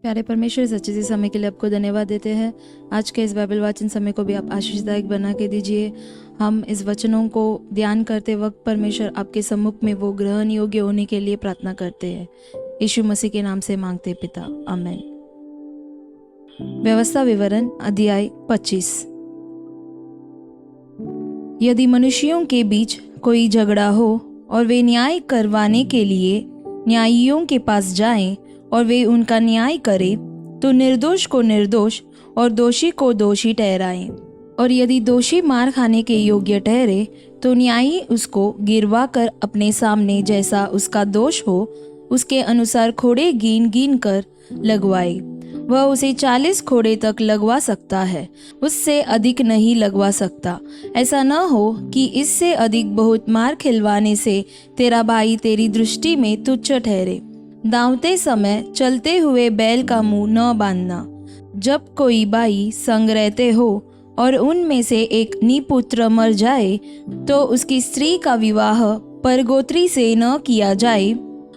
प्यारे परमेश्वर, सच्चे से समय के लिए आपको धन्यवाद देते हैं। आज के इस बाइबल वाचन समय को भी आप आशीषदायक बना के दीजिए। हम इस वचनों को ध्यान करते वक्त परमेश्वर आपके सम्मुख में वो ग्रहण योग्य होने के लिए प्रार्थना करते हैं। यीशु मसीह के नाम से मांगते पिता, आमीन। व्यवस्था विवरण अध्याय 25। यदि मनुष्यों के बीच कोई झगड़ा हो और वे न्याय करवाने के लिए न्यायियों के पास जाएं और वे उनका न्याय करें, तो निर्दोष को निर्दोष और दोषी को दोषी ठहराएं। और यदि दोषी मार खाने के योग्य ठहरे, तो न्यायी उसको गिरवा कर अपने सामने जैसा उसका दोष हो उसके अनुसार खोड़े गिन गिन कर लगवाए। वह उसे 40 खोड़े तक लगवा सकता है, उससे अधिक नहीं लगवा सकता। ऐसा न हो कि इससे अधिक बहुत मार खिलवाने से तेरा भाई तेरी दृष्टि में तुच्छ ठहरे। दांवते समय चलते हुए बैल का मुंह न बांधना। जब कोई भाई संग रहते हो और उनमें से एक निपुत्र मर जाए, तो उसकी स्त्री का विवाह परगोत्री से न किया जाए।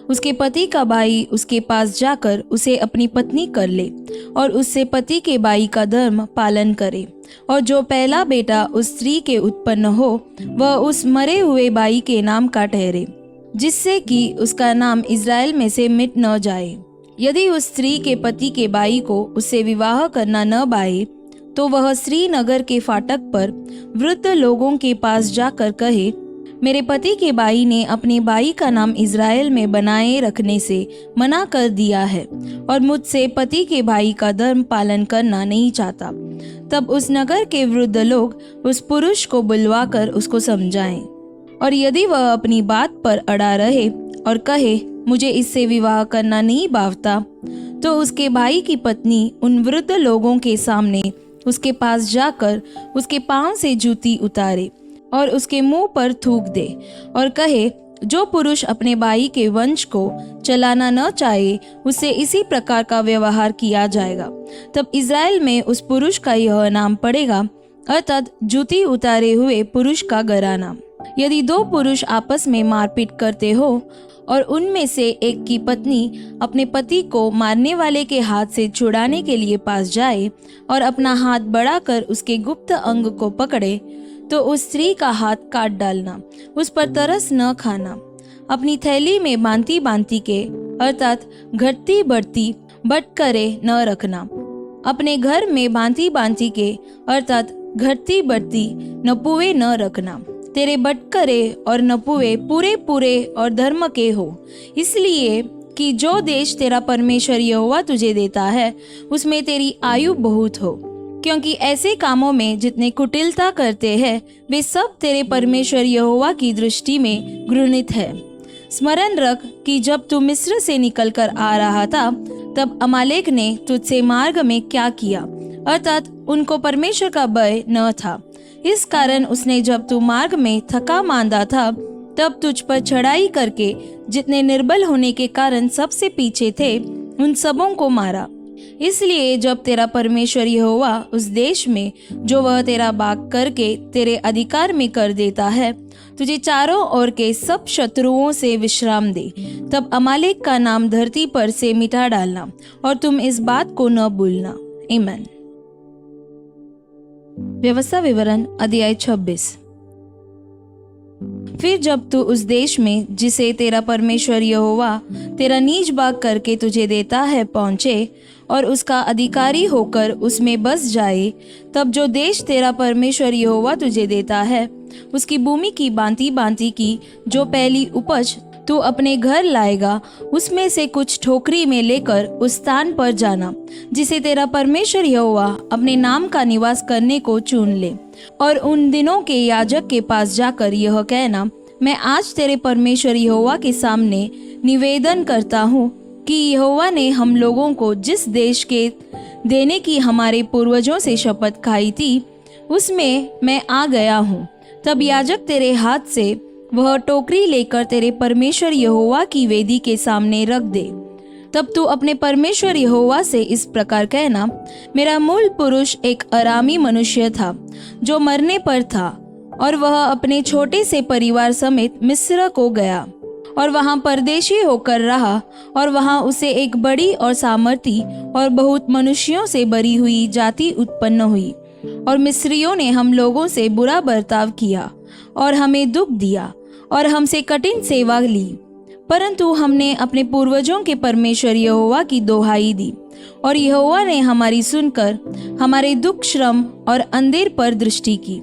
उसके पति का भाई उसके पास जाकर उसे अपनी पत्नी कर ले और उससे पति के भाई का धर्म पालन करे। और जो पहला बेटा उस स्त्री के उत्पन्न हो, वह उस मरे हुए भाई के नाम का ठहरे, जिससे कि उसका नाम इज़राइल में से मिट न जाए। यदि उस स्त्री के पति के भाई को उससे विवाह करना न भाए, तो वह श्रीनगर के फाटक पर वृद्ध लोगों के पास जाकर कहे, मेरे पति के भाई ने अपने भाई का नाम इज़राइल में बनाए रखने से मना कर दिया है और मुझसे पति के भाई का धर्म पालन करना नहीं चाहता। तब उस नगर के वृद्ध लोग उस पुरुष को बुलवाकर उसको समझाएं। और यदि वह अपनी बात पर अड़ा रहे और कहे, मुझे इससे विवाह करना नहीं भावता, तो उसके भाई की पत्नी उन वृद्ध लोगों के सामने उसके पास जाकर उसके पांव से जूती उतारे और उसके मुंह पर थूक दे और कहे, जो पुरुष अपने भाई के वंश को चलाना न चाहे, उससे इसी प्रकार का व्यवहार किया जाएगा। तब इज़राइल में उस पुरुष का यह नाम पड़ेगा, अर्थात जूती उतारे हुए पुरुष का घराना। यदि दो पुरुष आपस में मारपीट करते हो और उनमें से एक की पत्नी अपने पति को मारने वाले के हाथ से छुड़ाने के लिए पास जाए और अपना हाथ बढ़ाकर उसके गुप्त अंग को पकड़े, तो उस स्त्री का हाथ काट डालना, उस पर तरस न खाना। अपनी थैली में बांती बांती के अर्थात घटती बढ़ती बटकरे न रखना। अपने घर में बांती बांती के अर्थात घटती बढ़ती नपुए न रखना। तेरे बटकरे और नपुए पूरे पूरे और धर्म के हो, इसलिए कि जो देश तेरा परमेश्वर यहोवा तुझे देता है, उसमें तेरी आयु बहुत हो। क्योंकि ऐसे कामों में जितने कुटिलता करते हैं, वे सब तेरे परमेश्वर यहोवा की दृष्टि में घृणित है। स्मरण रख कि जब तू मिस्र से निकलकर आ रहा था, तब अमालेक ने तुझसे मार्ग में क्या किया, अर्थात उनको परमेश्वर का भय न था। इस कारण उसने जब तू मार्ग में थका मांदा था, तब तुझ पर चढ़ाई करके जितने निर्बल होने के कारण सबसे पीछे थे, उन सबों को मारा। इसलिए जब तेरा परमेश्वर यहोवा उस देश में जो वह तेरा भाग करके तेरे अधिकार में कर देता है, तुझे चारों ओर के सब शत्रुओं से विश्राम दे, तब अमालेक का नाम धरती पर से मिटा डालना और तुम इस बात को न भूलना। आमीन। व्यवस्था विवरण अध्याय 26। फिर जब तू उस देश में जिसे तेरा परमेश्वर यहोवा तेरा नीज भाग करके तुझे देता है पहुँचे और उसका अधिकारी होकर उसमें बस जाए, तब जो देश तेरा परमेश्वर यहोवा तुझे देता है, उसकी भूमि की बांती बांती की जो पहली उपज तू अपने घर लाएगा, उसमें से कुछ ठोकरी में लेकर उस स्थान पर जाना जिसे तेरा परमेश्वर यहोवा अपने नाम का निवास करने को चुन ले। और उन दिनों के याजक के पास जाकर यह कहना, मैं आज तेरे परमेश्वर यहोवा के सामने निवेदन करता हूँ कि यहोवा ने हम लोगों को जिस देश के देने की हमारे पूर्वजों से शपथ खाई थी, उसमें मैं आ गया हूँ। तब याजक तेरे हाथ से वह टोकरी लेकर तेरे परमेश्वर यहोवा की वेदी के सामने रख दे। तब तू अपने परमेश्वर यहोवा से इस प्रकार कहना, मेरा मूल पुरुष एक अरामी मनुष्य था जो मरने पर था, और वह अपने छोटे से परिवार समेत मिस्र को गया और वहाँ परदेशी होकर रहा, और वहाँ उसे एक बड़ी और सामर्थी और बहुत मनुष्यों से भरी हुई जाति उत्पन्न हुई। और मिस्रियों ने हम लोगों से बुरा बर्ताव किया और हमें दुख दिया और हमसे कठिन सेवा ली, परंतु हमने अपने पूर्वजों के परमेश्वर यहोवा की दोहाई दी, और यहोवा ने हमारी सुनकर हमारे दुख, श्रम और अंधेर पर दृष्टि की।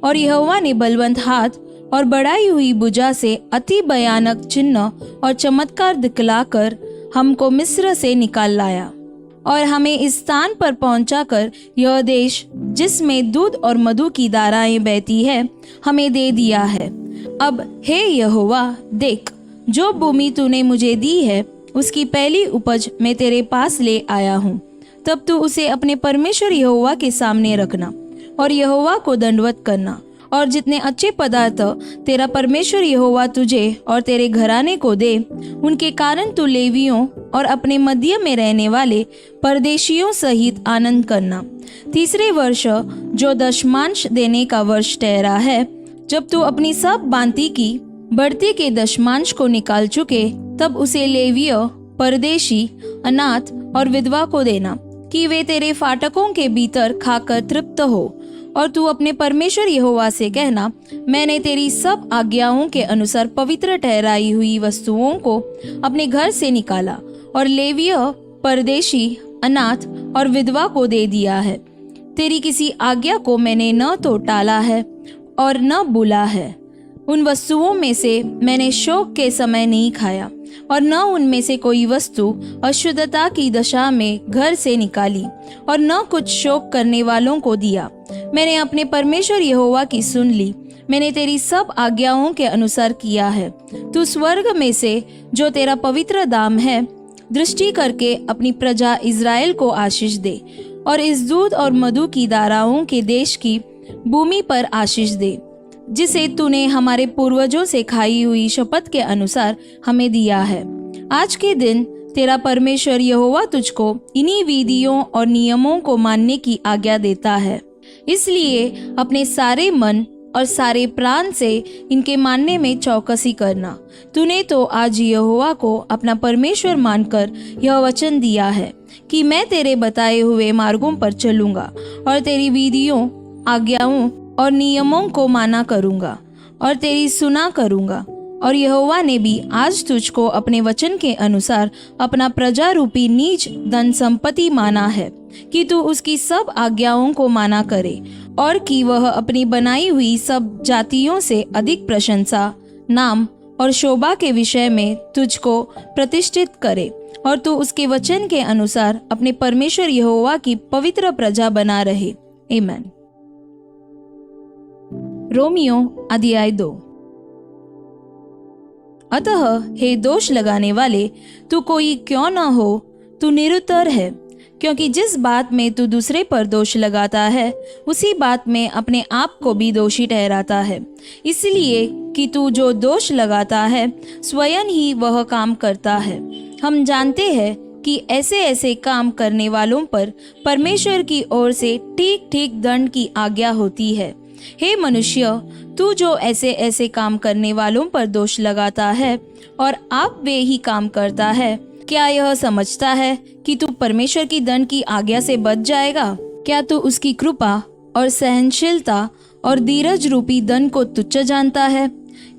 और यहोवा ने बलवंत हाथ और बढ़ाई हुई भुजा से अति भयानक चिन्ह और चमत्कार दिखलाकर हमको मिस्र से निकाल लाया, और हमें इस स्थान पर पहुंचाकर यह देश जिसमें दूध और मधु की धाराएं बहती है हमें दे दिया है। अब हे यहोवा, देख, जो भूमि तूने मुझे दी है उसकी पहली उपज मैं तेरे पास ले आया हूँ। तब तू उसे अपने परमेश्वर यहोवा के सामने रखना और यहोवा को दंडवत करना, और जितने अच्छे पदार्थ तेरा परमेश्वर यहोवा तुझे और तेरे घराने को दे, उनके कारण तू लेवियों और अपने मध्य में रहने वाले परदेशियों सहित आनंद करना। तीसरे वर्ष, जो दशमांश देने का वर्ष ठहरा है, जब तू अपनी सब बांती की बढ़ती के दशमांश को निकाल चुके, तब उसे लेवीय, परदेशी, अनाथ और विधवा को देना, कि वे तेरे फाटकों के भीतर खाकर तृप्त हो। और तू अपने परमेश्वर यहोवा से कहना, मैंने तेरी सब आज्ञाओं के अनुसार पवित्र ठहराई हुई वस्तुओं को अपने घर से निकाला और लेवीय, परदेशी, अनाथ और विधवा को दे दिया है। तेरी किसी आज्ञा को मैंने न तो टाला है और न भूला है। उन वस्तुओं में से मैंने शोक के समय नहीं खाया, और न उनमें से कोई वस्तु अशुद्धता की दशा में घर से निकाली, और न कुछ शोक करने वालों को दिया। मैंने अपने परमेश्वर यहोवा की सुन ली। मैंने तेरी सब आज्ञाओं के अनुसार किया है। तू स्वर्ग में से जो तेरा पवित्र धाम है दृष्टि करके अपनी प्रजा इज़राइल को आशीष दे, और इस दूध और मधु की धाराओं के देश की भूमि पर आशीष दे, जिसे तूने हमारे पूर्वजों से खाई हुई शपथ के अनुसार हमें दिया है। आज के दिन तेरा परमेश्वर यहोवा तुझको इन्हीं विधियों और नियमों को मानने की आज्ञा देता है। इसलिए अपने सारे मन और सारे प्राण से इनके मानने में चौकसी करना। तूने तो आज यहोवा को अपना परमेश्वर मानकर यह वचन दिया है कि मैं तेरे बताए हुए मार्गों पर चलूंगा और तेरी विधियों, आज्ञाओं और नियमों को माना करूंगा और तेरी सुना करूंगा। और यहोवा ने भी आज तुझको अपने वचन के अनुसार अपना प्रजा रूपी नीच धन संपत्ति माना है, कि तू उसकी सब आज्ञाओं को माना करे, और कि वह अपनी बनाई हुई सब जातियों से अधिक प्रशंसा, नाम और शोभा के विषय में तुझको प्रतिष्ठित करे, और तू उसके वचन के अनुसार अपने परमेश्वर यहोवा की पवित्र प्रजा बना रहे। आमीन। रोमियो अध्याय 2। अतः हे दोष लगाने वाले, तू कोई क्यों न हो, तू निरुत्तर है, क्योंकि जिस बात में तू दूसरे पर दोष लगाता है उसी बात में अपने आप को भी दोषी ठहराता है। इसलिए कि तू जो दोष लगाता है स्वयं ही वह काम करता है। हम जानते हैं कि ऐसे ऐसे काम करने वालों पर परमेश्वर की ओर से ठीक ठीक दंड की आज्ञा होती है। हे मनुष्य, तू जो ऐसे ऐसे काम करने वालों पर दोष लगाता है और आप वे ही काम करता है, क्या यह समझता है कि तू परमेश्वर की दंड की आज्ञा से बच जाएगा? क्या तू उसकी कृपा और सहनशीलता और धीरज रूपी दंड को तुच्छ जानता है?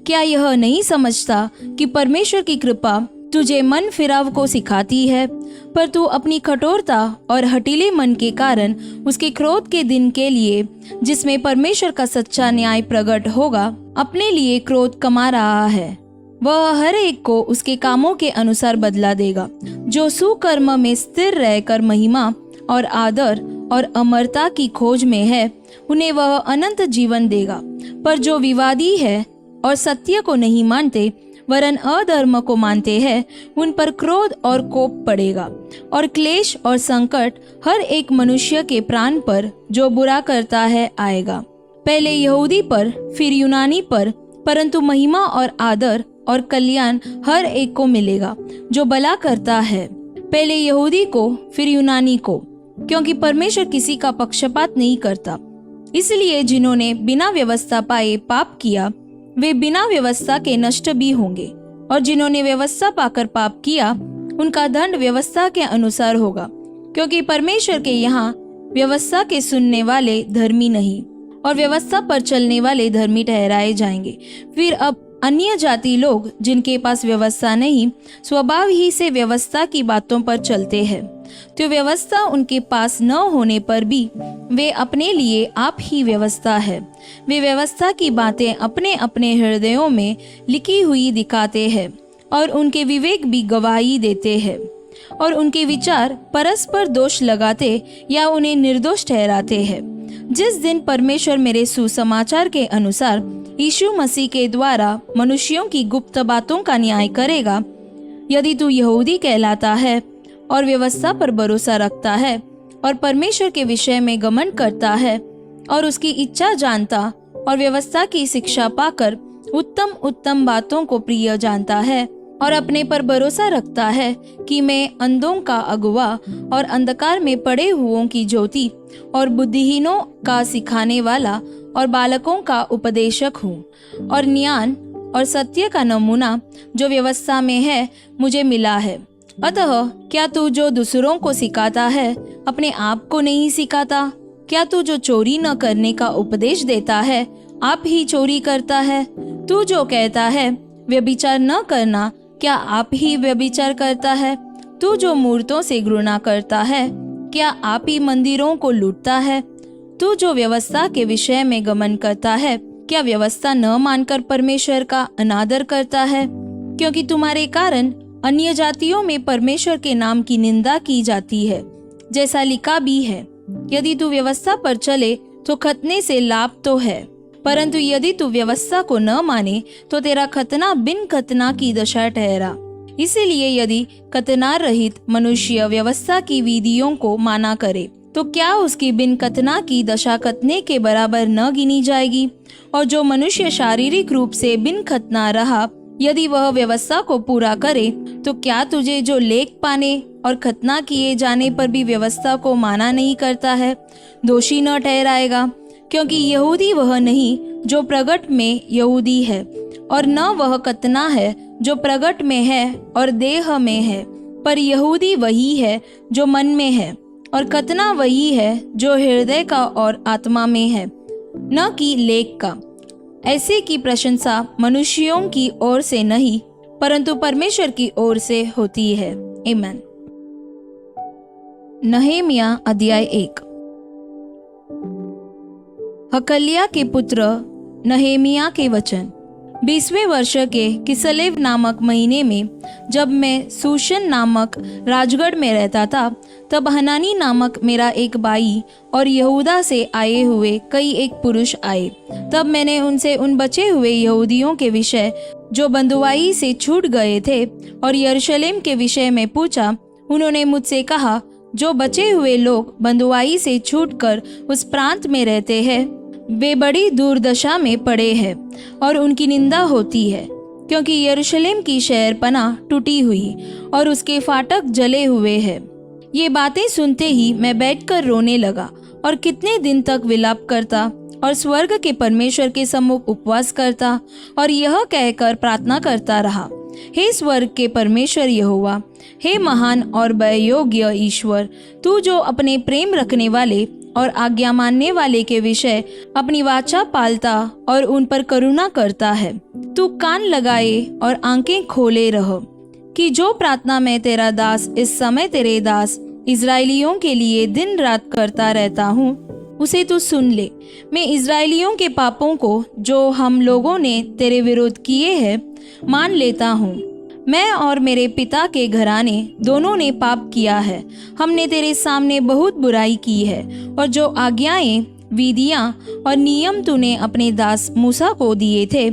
क्या यह नहीं समझता कि परमेश्वर की कृपा तुझे मन फिराव को सिखाती है, पर तू अपनी कठोरता और हठीले मन के कारण उसके क्रोध के दिन के लिए, जिसमें परमेश्वर का सच्चा न्याय प्रकट होगा, अपने लिए क्रोध कमा रहा है। वह हर एक को उसके कामों के अनुसार बदला देगा। जो सुकर्म में स्थिर रहकर महिमा और आदर और अमरता की खोज में है, उन्हें वह अनंत जीवन देगा। पर जो विवादी है और सत्य को नहीं मानते वरन अधर्म को मानते हैं, उन पर क्रोध और कोप पड़ेगा, और क्लेश और संकट हर एक मनुष्य के प्राण पर जो बुरा करता है आएगा। पहले यहूदी पर, फिर यूनानी पर, परंतु महिमा और आदर और कल्याण हर एक को मिलेगा जो भला करता है। पहले यहूदी को, फिर यूनानी को, क्योंकि परमेश्वर किसी का पक्षपात नहीं करता। इसलिए जिन्होंने बिना व्यवस्था पाए पाप किया, वे बिना व्यवस्था के नष्ट भी होंगे, और जिन्होंने व्यवस्था पाकर पाप किया उनका दंड व्यवस्था के अनुसार होगा, क्योंकि परमेश्वर के यहाँ व्यवस्था के सुनने वाले धर्मी नहीं और व्यवस्था पर चलने वाले धर्मी ठहराए जाएंगे। फिर अब अन्य जाति लोग जिनके पास व्यवस्था नहीं स्वभाव ही से व्यवस्था की बातों पर चलते हैं, तो व्यवस्था उनके पास न होने पर भी वे अपने लिए आप ही व्यवस्था है। वे व्यवस्था की बातें अपने अपने हृदयों में लिखी हुई दिखाते हैं और उनके विवेक भी गवाही देते हैं और उनके विचार परस्पर दोष लगाते या उन्हें निर्दोष ठहराते हैं। जिस दिन परमेश्वर मेरे सुसमाचार के अनुसार यीशु मसीह के द्वारा मनुष्यों की गुप्त बातों का न्याय करेगा, यदि तू यहूदी कहलाता है और व्यवस्था पर भरोसा रखता है और परमेश्वर के विषय में घमंड करता है और उसकी इच्छा जानता और व्यवस्था की शिक्षा पाकर उत्तम उत्तम बातों को प्रिय जानता है और अपने पर भरोसा रखता है कि मैं अंधों का अगुवा और अंधकार में पड़े हुओं की ज्योति और बुद्धिहीनों का सिखाने वाला और बालकों का उपदेशक हूँ और ज्ञान और सत्य का नमूना जो व्यवस्था में है मुझे मिला है। अतः क्या तू जो दूसरों को सिखाता है अपने आप को नहीं सिखाता? क्या तू जो चोरी न करने का उपदेश देता है आप ही चोरी करता है? तू जो कहता है व्यभिचार न करना क्या आप ही व्यभिचार करता है? तू जो मूर्तों से घृणा करता है क्या आप ही मंदिरों को लूटता है? तू जो व्यवस्था के विषय में घमंड करता है क्या व्यवस्था न मानकर परमेश्वर का अनादर करता है? क्योंकि तुम्हारे कारण अन्य जातियों में परमेश्वर के नाम की निंदा की जाती है, जैसा लिखा भी है, यदि तू व्यवस्था पर चले तो खतने से लाभ तो है, परंतु यदि तू व्यवस्था को न माने तो तेरा खतना बिन खतना की दशा ठहरा। इसीलिए यदि खतना रहित मनुष्य व्यवस्था की विधियों को माना करे तो क्या उसकी बिन खतना की दशा खतने के बराबर न गिनी जाएगी? और जो मनुष्य शारीरिक रूप से बिन खतना रहा यदि वह व्यवस्था को पूरा करे तो क्या तुझे जो लेख पाने और खतना किए जाने पर भी व्यवस्था को माना नहीं करता है दोषी न ठहराएगा? क्योंकि यहूदी वह नहीं जो प्रगट में यहूदी है और न वह खतना है जो प्रगट में है और देह में है, पर यहूदी वही है जो मन में है और खतना वही है जो हृदय का और आत्मा में है, न कि लेख का। ऐसे की प्रशंसा मनुष्यों की ओर से नहीं परंतु परमेश्वर की ओर से होती है। आमीन। नहम्याह अध्याय 1। हकल्या के पुत्र नहम्याह के वचन। 20वें वर्ष के किसलेव नामक महीने में जब मैं सूशन नामक राजगढ़ में रहता था, तब हनानी नामक मेरा एक भाई और यहूदा से आए हुए कई एक पुरुष आए। तब मैंने उनसे उन बचे हुए यहूदियों के विषय जो बंधुआई से छूट गए थे और यरूशलेम के विषय में पूछा। उन्होंने मुझसे कहा, जो बचे हुए लोग बंधुआई से छूटकर उस प्रांत में रहते हैं वे बड़ी दुर्दशा में पड़े हैं और उनकी निंदा होती है, क्योंकि यरूशलेम की शहरपनाह टूटी हुई और उसके फाटक जले हुए हैं। ये बातें सुनते ही मैं बैठकर रोने लगा और कितने दिन तक विलाप करता और स्वर्ग के परमेश्वर के सम्मुख उपवास करता और यह कहकर प्रार्थना करता रहा, हे स्वर्ग के परमेश्वर यहोवा, हे महान और भययोग्य ईश्वर, तू जो अपने प्रेम रखने वाले और आज्ञा मानने वाले के विषय अपनी वाचा पालता और उन पर करुणा करता है, तू कान लगाए और आंखें खोले रह कि जो प्रार्थना मैं तेरा दास इस समय तेरे दास इजराइलियों के लिए दिन रात करता रहता हूँ उसे तू सुन ले। मैं इजराइलियों के पापों को जो हम लोगों ने तेरे विरुद्ध किए हैं मान लेता हूँ। मैं और मेरे पिता के घराने दोनों ने पाप किया है। हमने तेरे सामने बहुत बुराई की है और जो आज्ञाएं, विधियां और नियम तूने अपने दास मूसा को दिए थे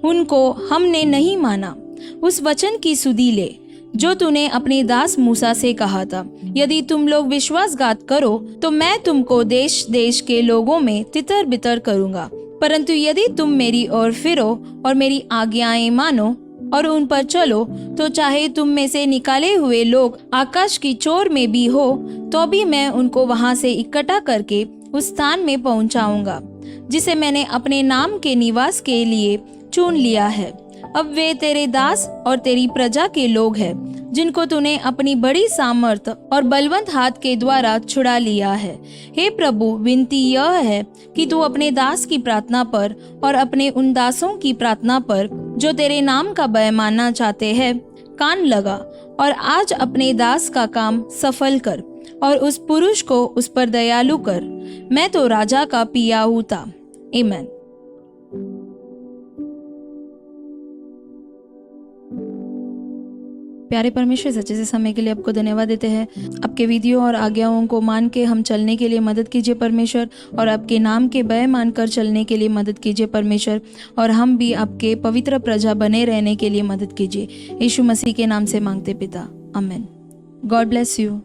उनको हमने नहीं माना। उस वचन की सुधि ले जो तूने अपने दास मूसा से कहा था, यदि तुम लोग विश्वासघात करो तो मैं तुमको देश देश के लोगों में तितर बितर करूंगा, परंतु यदि तुम मेरी ओर फिरो और मेरी आज्ञाएं मानो और उन पर चलो तो चाहे तुम में से निकाले हुए लोग आकाश की चोर में भी हो तो भी मैं उनको वहां से इकट्ठा करके उस स्थान में पहुंचाऊंगा जिसे मैंने अपने नाम के निवास के लिए चुन लिया है। अब वे तेरे दास और तेरी प्रजा के लोग हैं, जिनको तूने अपनी बड़ी सामर्थ और बलवंत हाथ के द्वारा छुड़ा लिया है। हे प्रभु, विनती यह है कि तू अपने दास की प्रार्थना पर और अपने उन दासों की प्रार्थना पर जो तेरे नाम का भय मानना चाहते हैं कान लगा, और आज अपने दास का काम सफल कर और उस पुरुष को उस पर दयालु कर। मैं तो राजा का पियाऊ था। आमीन। प्यारे परमेश्वर, सच्चे से समय के लिए आपको धन्यवाद देते हैं। आपके विधियों और आज्ञाओं को मान के हम चलने के लिए मदद कीजिए परमेश्वर, और आपके नाम के भय मानकर चलने के लिए मदद कीजिए परमेश्वर, और हम भी आपके पवित्र प्रजा बने रहने के लिए मदद कीजिए। यीशु मसीह के नाम से मांगते पिता, आमीन। God bless you.